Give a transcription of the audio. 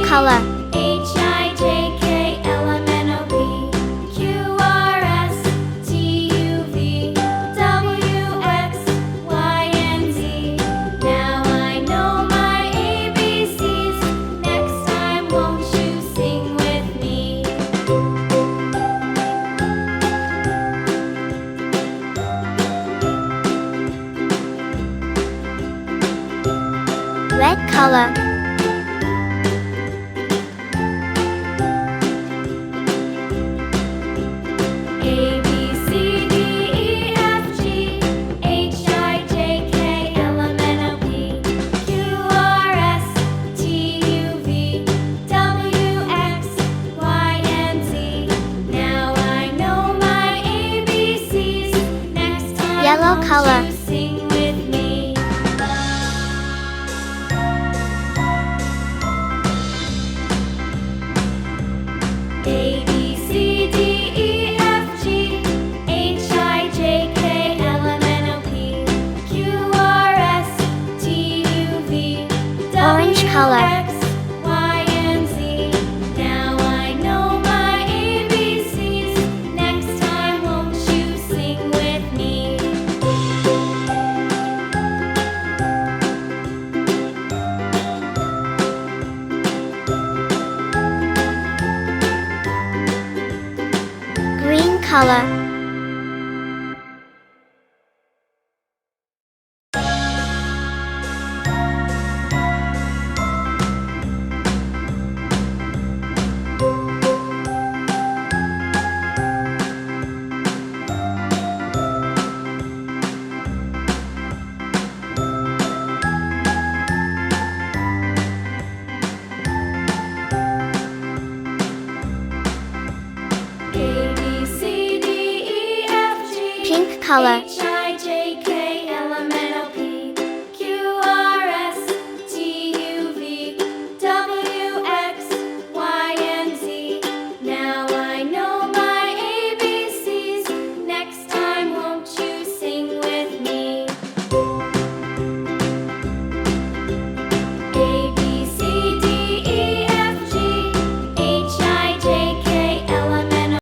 color. Red color. A, B, C, D, E, F, G, H, I, J, K, L, M, N, O, P, Q, R, S, T, U, V, W, X, Y, and Z. Now I know my ABCs. Next time, Yellow won't color. you sing with me? A, B, C, D, E, F, G, H, I, J, K, L, M, N, O, P, Q, R, S, T, U, V, Orange W, color. X, Y, and Z. Now I know my ABCs. Next time, won't you sing with me? Green color. A, B, C, D, E, F, G, Pink color. H,